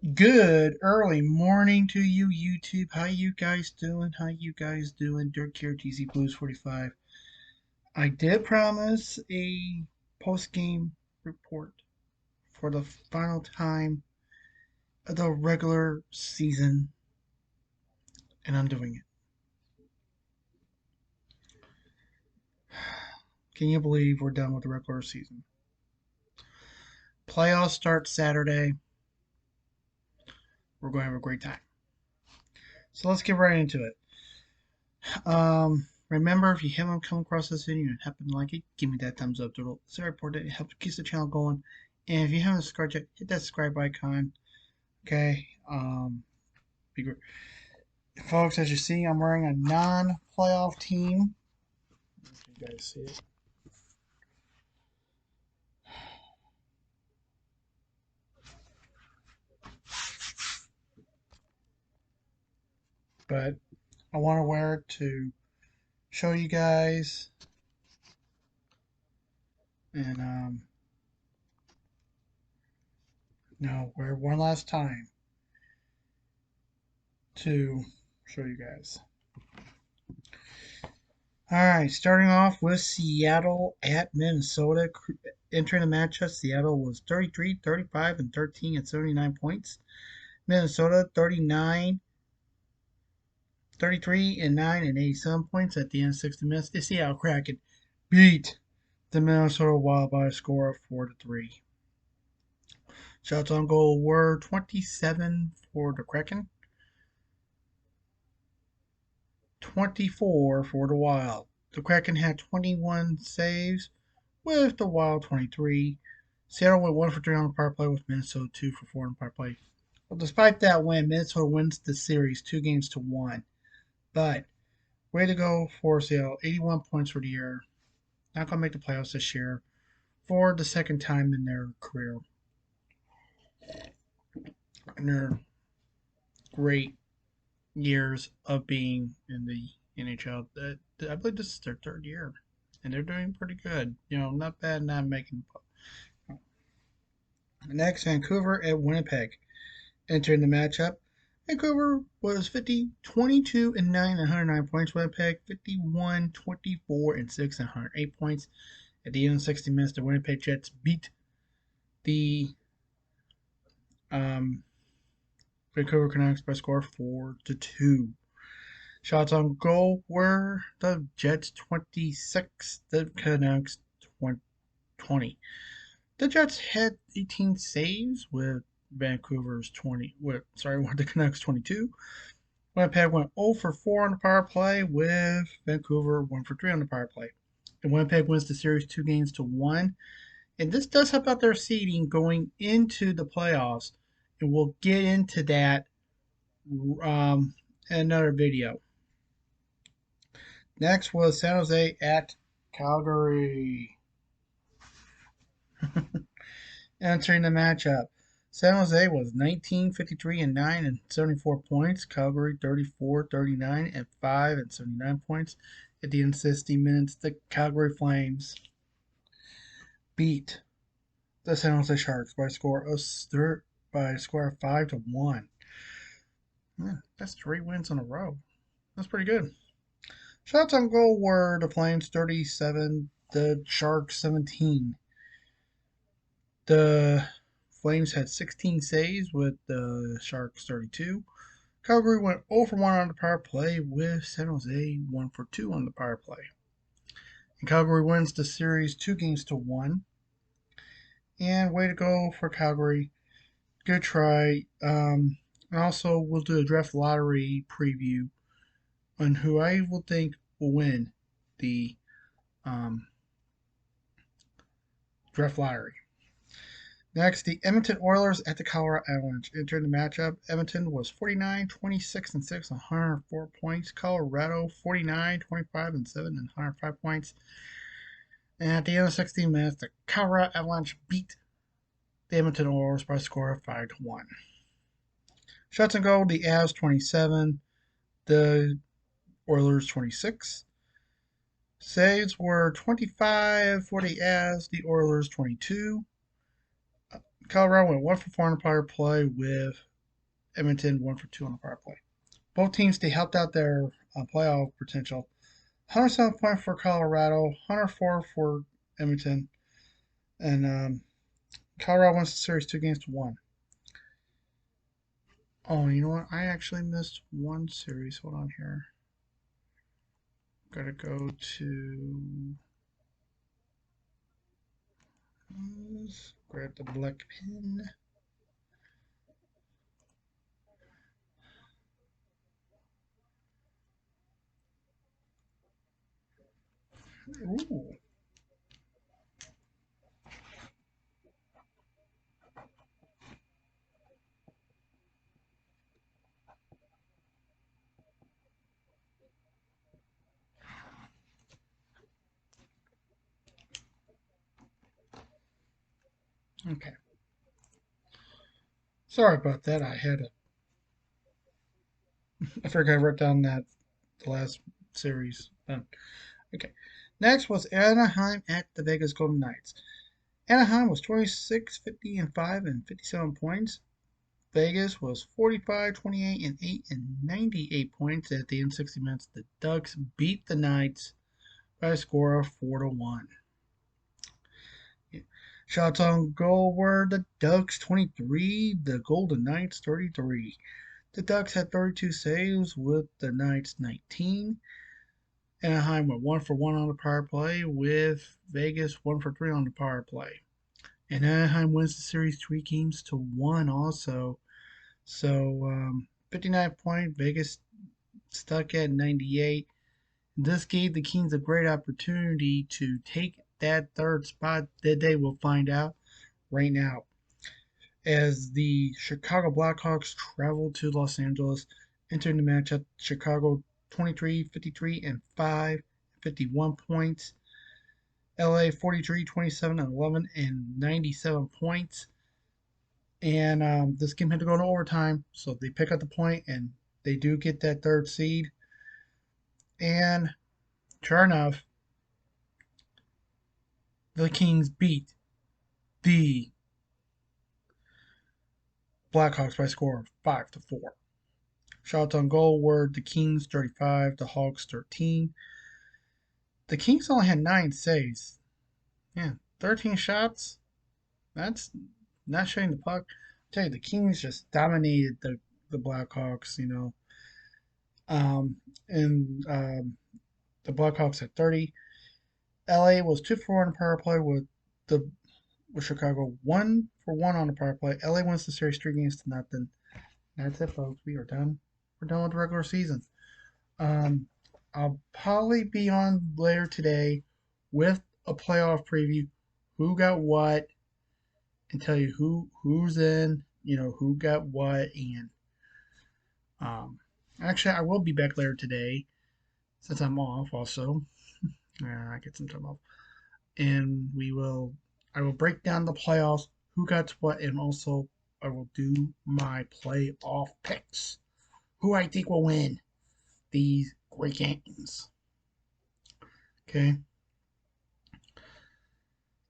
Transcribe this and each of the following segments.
Good early morning to you, YouTube. How you guys doing? How you guys doing? Dirk here, TZ Blues 45. I did promise a post-game report for the final time of the regular season, and I'm doing it. Can you believe we're done with the regular season? Playoffs start Saturday. We're going to have a great time. So let's get right into it. Remember, if you haven't come across this video and happen to like it, give me that thumbs up. It's very important. It helps keep the channel going. And if you haven't subscribed yet, hit that subscribe icon. Okay. Be great. Folks, as you see, I'm wearing a non-playoff team. If you guys see it. But I want to wear it to show you guys and wear it one last time to show you guys. All right, starting off with Seattle at Minnesota. Entering the matchup, Seattle was 33, 35, and 13 at 79 points. Minnesota 39, 33, and 9 and 87 points at the end of 60 minutes. The Seattle Kraken beat the Minnesota Wild by a score of 4-3. Shots on goal were 27 for the Kraken, 24 for the Wild. The Kraken had 21 saves, with the Wild 23. Seattle went 1 for 3 on the power play, with Minnesota 2 for 4 on the power play. Well, despite that win, Minnesota wins the series 2-1. But way to go for Seattle, 81 points for the year. Not going to make the playoffs this year for the second time in their career. And their great years of being in the NHL. I believe this is their third year, and they're doing pretty good. Not bad, not making. Next, Vancouver at Winnipeg. Entering the matchup, Vancouver was 50, 22, and 9 and 109 points. Winnipeg 51, 24, and 6 and 108 points. At the end of 60 minutes, the Winnipeg Jets beat the Vancouver Canucks by a score of 4-2. Shots on goal were the Jets 26, the Canucks 20. The Jets had 18 saves with Vancouver's 20. With the Canucks 22. Winnipeg went 0 for 4 on the power play, with Vancouver 1 for 3 on the power play. And Winnipeg wins the series 2-1. And this does help out their seeding going into the playoffs. And we'll get into that in another video. Next was San Jose at Calgary. Entering the matchup, San Jose was 19, 53, and 9 and 74 points. Calgary 34, 39, and 5 and 79 points. At the end of 60 minutes, the Calgary Flames beat the San Jose Sharks by a score of 5-1. That's 3 wins in a row. That's pretty good. Shots on goal were the Flames 37, the Sharks 17. The Flames had 16 saves, with the Sharks 32. Calgary went 0 for 1 on the power play, with San Jose 1 for 2 on the power play. And Calgary wins the series 2-1. And way to go for Calgary. Good try. And also, we'll do a draft lottery preview on who I will think will win the draft lottery. Next, the Edmonton Oilers at the Colorado Avalanche. Entering the matchup, Edmonton was 49, 26, and 6 and 104 points. Colorado 49, 25, and 7 and 105 points. And at the end of 16 minutes, the Colorado Avalanche beat the Edmonton Oilers by a score of 5-1. Shots on goal, the Avs 27, the Oilers 26. Saves were 25 for the Avs, the Oilers 22. Colorado went 1 for 4 on the power play, with Edmonton 1 for 2 on the power play. Both teams they helped out their playoff potential. 107 points for Colorado, 104 for Edmonton, and Colorado wins the series 2 games to 1. Oh, you know what? I actually missed one series. Hold on here. Gotta go to grab the black pen. Ooh. Okay. Sorry about that. I forgot I wrote down that the last series. Okay. Next was Anaheim at the Vegas Golden Knights. Anaheim was 26, 50, and 5 and 57 points. Vegas was 45, 28, and 8 and 98 points. At the end of 60 minutes, the Ducks beat the Knights by a score of 4-1. Shots on goal were the Ducks 23, the Golden Knights 33. The Ducks had 32 saves with the Knights 19. Anaheim went 1 for 1 on the power play with Vegas 1 for 3 on the power play. And Anaheim wins the series 3 games to 1 also. So 59 point, Vegas stuck at 98. This gave the Kings a great opportunity to take that third spot that they will find out right now. As the Chicago Blackhawks travel to Los Angeles, entering the match at Chicago 23, 53, and 5, 51 points. LA 43, 27, and 11, and 97 points. And this game had to go to overtime, so they pick up the point and they do get that third seed. And sure enough, the Kings beat the Blackhawks by a score of 5-4. Shots on goal were the Kings 35, the Hawks 13. The Kings only had 9 saves. Yeah, 13 shots. That's not shooting the puck. I tell you, the Kings just dominated the Blackhawks. Um, and the Blackhawks at 30. LA was 2 for 1 on the power play with Chicago 1 for 1 on the power play. LA wins the series 3 games to 0. That's it, folks. We are done. We're done with the regular season. Um, I'll probably be on later today with a playoff preview, who got what, and tell you who's in, who got what, and um, actually I will be back later today since I'm off. Also, I get some time off, and I will break down the playoffs, who got what, and also I will do my playoff picks, who I think will win these great games. Okay.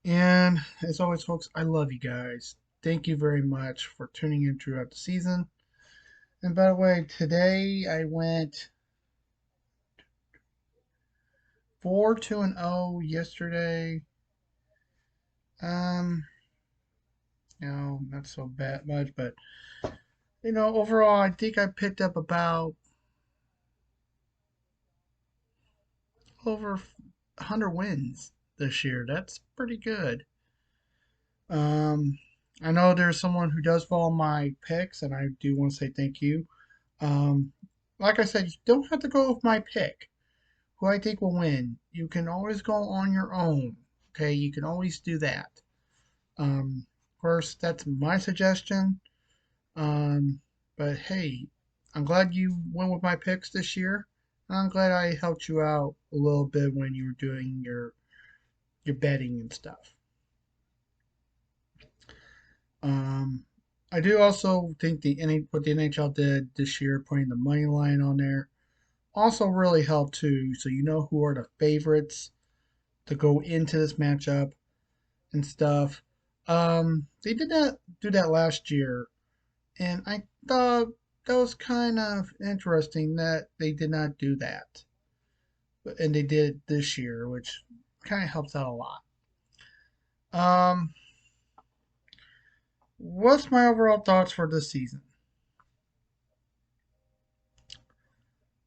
And as always, folks, I love you guys. Thank you very much for tuning in throughout the season. And by the way, today I went 4-2-0 yesterday. Um, not so bad much, but overall, I think I picked up about over 100 wins this year. That's pretty good. Um, I know there's someone who does follow my picks, and I do want to say thank you. Um, like I said, you don't have to go with my pick, who I think will win. You can always go on your own. Okay, you can always do that. First, that's my suggestion. Um, but hey, I'm glad you went with my picks this year. I'm glad I helped you out a little bit when you were doing your betting and stuff. Um, I do also think what the NHL did this year, putting the money line on there, also really helped too. So you know who are the favorites to go into this matchup and stuff. They did do that last year And I thought that was kind of interesting that they did not do that. And they did it this year, which kind of helps out a lot. Um, what's my overall thoughts for this season?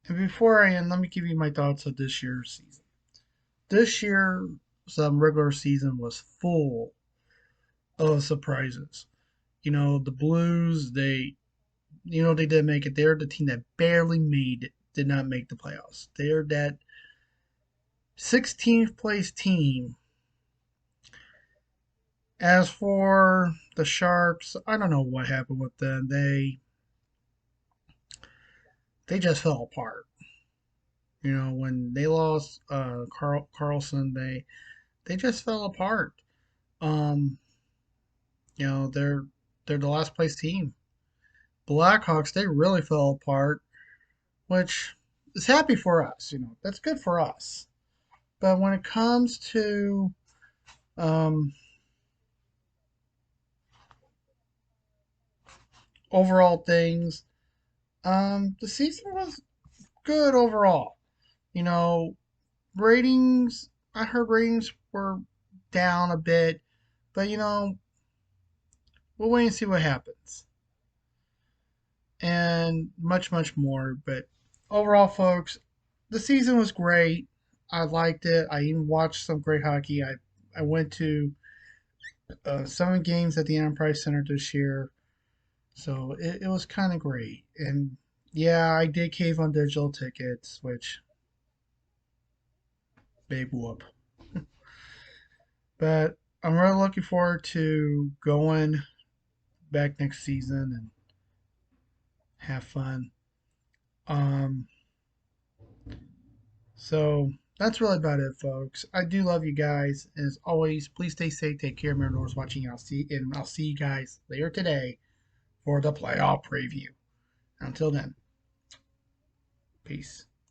And before I end, let me give you my thoughts of this year's season. This year's regular season was full of surprises. The Blues, they didn't make it. They're the team that barely made it, did not make the playoffs. They're that 16th place team. As for the Sharks, I don't know what happened with them. They just fell apart. When they lost Carlson, they just fell apart. Um, they're the last place team. Blackhawks, they really fell apart, which is happy for us. That's good for us. But when it comes to um, overall things, the season was good overall. You know, ratings. I heard ratings were down a bit, but we'll wait and see what happens, and much much more. But overall, folks, the season was great. I liked it. I even watched some great hockey. I went to 7 games at the Enterprise Center this year, so it was kind of great. And yeah, I did cave on digital tickets, which big whoop. But I'm really looking forward to going back next season and have fun. Um, so that's really about it, folks. I do love you guys. As always, please stay safe, take care, remember those watching. I'll see you guys later today for the playoff preview. Until then, peace.